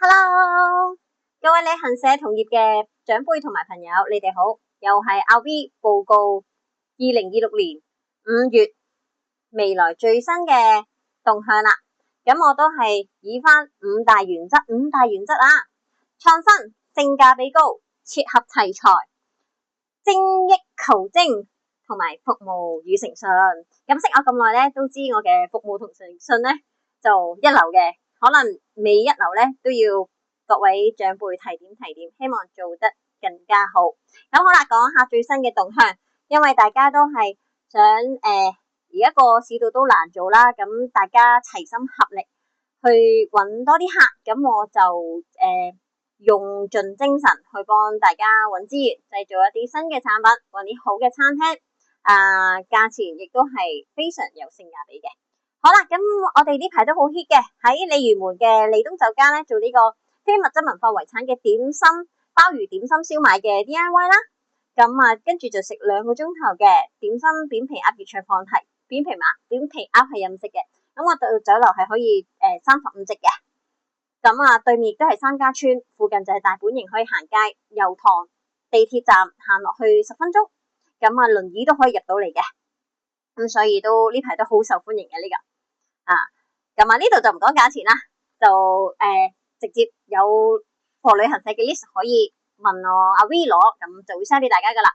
Hello，各位旅行社同業嘅長輩同埋朋友，你哋好，又係阿 V 報告2026年5月未來最新嘅動向啦。咁我都係以翻五大原則啊，創新、性價比高、切合題材、精益求精同埋服務與誠信。咁識我咁耐咧，都知我嘅服務同誠信咧就一流嘅。可能未一流咧，都要各位長輩提點，希望做得更加好。咁好啦，講下最新嘅動向，因為大家都係想而家個市道都難做啦，咁大家齊心合力去搵多啲客，咁我就用盡精神去幫大家搵資源，製造一啲新嘅產品，搵啲好嘅餐廳，價錢亦都係非常有性價比嘅。好啦，咁我哋呢排都好 hit 嘅，喺鯉魚門嘅利東酒家咧做呢個非物質文化遺產嘅點心鮑魚點心燒賣嘅 DIY 啦。咁跟住就食2個鐘頭嘅點心扁皮鴨熱腸放題，扁皮鴨係任食嘅。咁我到酒樓係可以35席嘅。咁對面亦都係3家村，附近就係大本營可以行街，油塘地鐵站行落去10分鐘，咁輪椅都可以入到嚟嘅。咁所以都呢排都好受歡迎嘅呢個。咁呢度就唔講價錢啦，就直接有個旅行社嘅 list 可以問我阿 V 攞，咁就會 send 俾大家噶啦。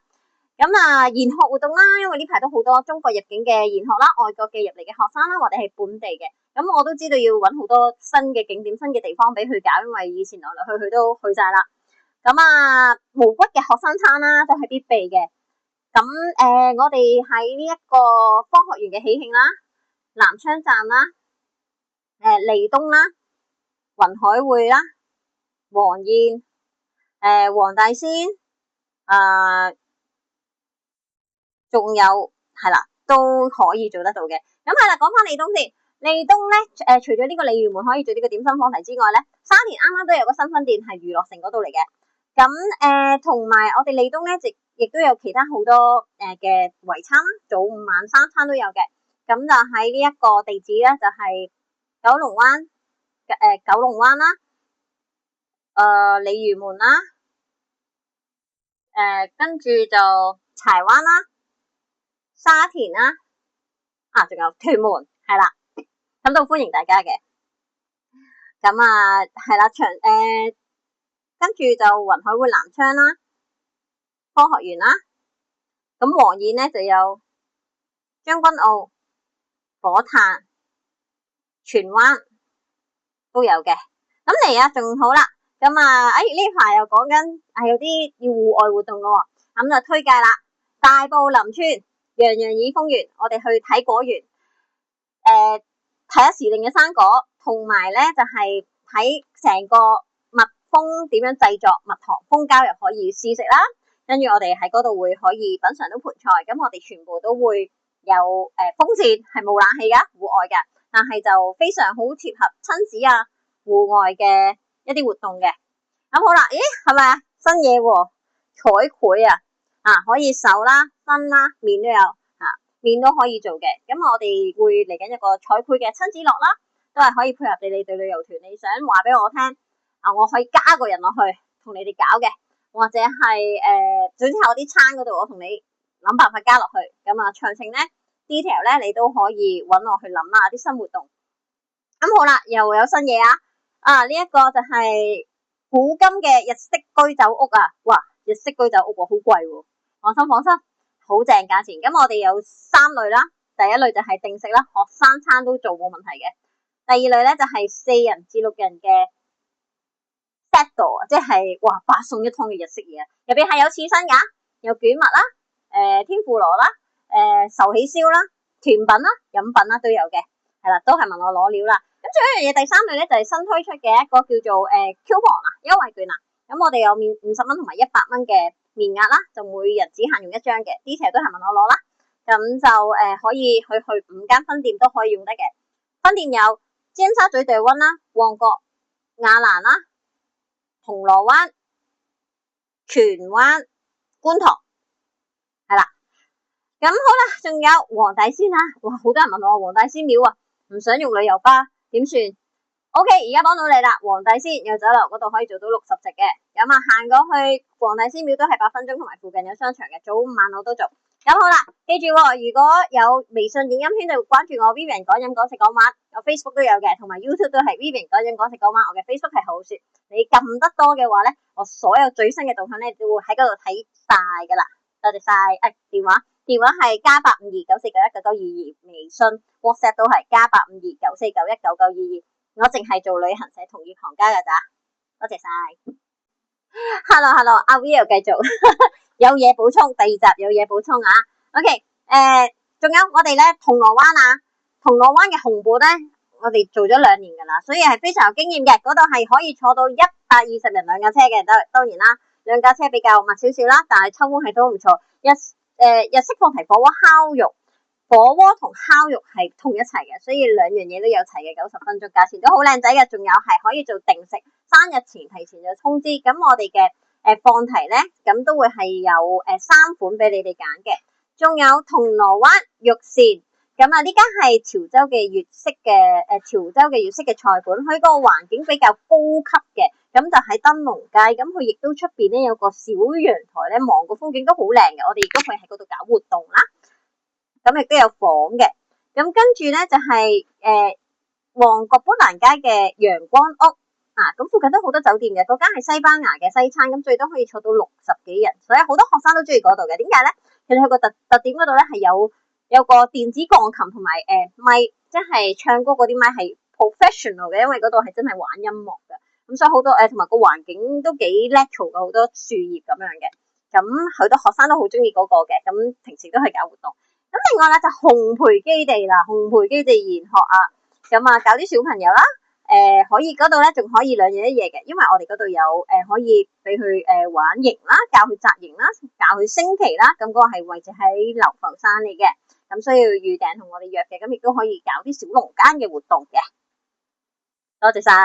咁研學活動啦，因為呢排都好多中國入境嘅研學啦，外國嘅入嚟嘅學生啦，或者係本地嘅，咁我都知道要搵好多新嘅景點、新嘅地方俾佢搞，因為以前來來去去都去晒啦。咁無骨嘅學生餐啦，都係必備嘅。咁我哋喺呢一個科學園嘅喜慶啦，南昌站啦，利東啦，雲海匯啦，黃燕，黃大仙，仲有係啦，都可以做得到嘅。咁係啦，講翻利東先。利東咧，除咗呢個鯉魚門可以做呢個點心放題之外咧，沙田啱啱都有個新分店係娛樂城嗰度嚟嘅。咁同埋我哋利東咧，亦都有其他好多嘅圍餐啦，早午晚3餐都有嘅。咁就喺呢一個地址咧，就係九龍灣啦，鯉魚門啦，跟住就柴灣啦，沙田啦，仲有屯門，係啦，咁都歡迎大家嘅。咁係啦，跟住就雲海匯南昌啦，科學園啦，咁黃燕咧就有將軍澳、火炭、荃灣都有嘅。咁嚟仲好啦。咁呢排又講緊有啲要戶外活動咯，咁就推介啦。大埔林村洋洋洱豐園，我哋去睇果園，睇下時令嘅生果，同埋咧就係睇成個蜜蜂點樣製作蜜糖，蜂膠又可以試食啦。跟住我哋喺嗰度會可以品嘗到盆菜，咁我哋全部都會有風扇，係冇冷氣噶，戶外噶，但係就非常好貼合親子戶外嘅一啲活動嘅。咁好啦，咦係咪新嘢喎？彩繪可以手啦、身啦、面都有面都可以做嘅。咁我哋會嚟緊一個彩繪嘅親子樂啦，都係可以配合你哋旅遊團，你想話俾我聽我可以加個人落去同你哋搞嘅，或者係總之係我啲餐嗰度，我同你諗辦法加落去。咁詳情咧 detail 咧，你都可以搵我去諗啦，啲新活動。咁好啦，又有新嘢呢一個就係古今嘅日式居酒屋哇，日式居酒屋好貴喎，放心，好正價錢。咁我哋有3類啦，第一類就係定食啦，學生餐都做冇問題嘅。第二類咧就係4人至6人嘅 set 即係哇8餸1湯嘅日式嘢，入邊係有刺身噶，有卷物啦，天婦羅啦，壽喜燒啦，甜品啦，飲品啦都有嘅，係啦，都係問我攞料啦。咁仲有一樣嘢，第3類咧就係新推出嘅一個叫做coupon優惠券咁我哋有面50蚊同埋100蚊嘅面額啦，就每人只限用1張嘅，detail都係問我攞啦。咁就可以去5間分店都可以用得嘅。分店有尖沙咀對溫啦、旺角、亞蘭啦、銅鑼灣、荃灣、觀塘，係啦。咁好啦，仲有黃大仙哇，好多人問我黃大仙廟唔想用旅遊巴點算？ OK， 而家幫到你啦，黃大仙有酒樓嗰度可以做到60席嘅，咁啊行過去黃大仙廟都係8分鐘，同埋附近有商場嘅，早午晚我都做。咁好啦，記住如果有微信影音圈就關注我 Vivian 講飲講食講玩，我 Facebook 都有嘅，同埋 YouTube 都係 Vivian 講飲講食講玩。我嘅 Facebook 係好說，你撳得多嘅話咧，我所有最新嘅動向咧都會喺嗰度睇晒噶啦。多謝晒。電話係+85294919922，微信 WhatsApp 都係+85294919922。我淨係做旅行社同業行家噶咋，多謝晒。Hello， 阿 Will 繼續有嘢補充，第2集有嘢補充啊。OK， 仲有我哋咧銅鑼灣嘅紅館咧，我哋做咗2年噶啦，所以係非常有經驗嘅。嗰度係可以坐到120人2架車嘅，當然啦，2架車比較密少少啦，但係抽風係都唔錯。日式放題火鍋烤肉。火鍋同烤肉係同一齊嘅，所以2樣嘢都有齊嘅，90分鐘，價錢都好靚仔嘅，仲有係可以做定食，生日前提前就通知。咁我哋嘅放題咧，咁都會係有3款俾你哋揀嘅，仲有銅鑼灣肉膳，咁啊呢間係潮州嘅粵式嘅菜館，佢個環境比較高級嘅，咁就喺燈籠街，咁佢亦都出邊咧有個小陽台咧，望個風景都好靚嘅，我哋亦都可以喺嗰度搞活動啦。咁亦都有房嘅，咁跟住咧就係旺角砵蘭街嘅陽光屋啊，咁附近都好多酒店嘅，嗰間係西班牙嘅西餐，咁最多可以坐到60幾人，所以好多學生都中意嗰度嘅。點解咧？其實佢個特點嗰度咧係有個電子鋼琴同埋咪，即係唱歌嗰啲咪係 professional 嘅，因為嗰度係真係玩音樂嘅，咁所以好多同埋個環境都幾 natural 嘅，好多樹葉咁樣嘅，咁好多學生都好中意嗰個嘅，咁平時都去搞活動。咁另外咧就烘焙基地啦，烘焙基地研學啊，咁啊搞啲小朋友啦，可以嗰度咧仲可以2日1夜嘅，因為我哋嗰度有可以俾佢玩營啦，教佢紮營啦，教佢升旗啦，咁嗰個係位置喺流浮山嚟嘅，咁需要預訂同我哋約嘅，咁亦都可以搞啲小農耕嘅活動嘅。多謝晒。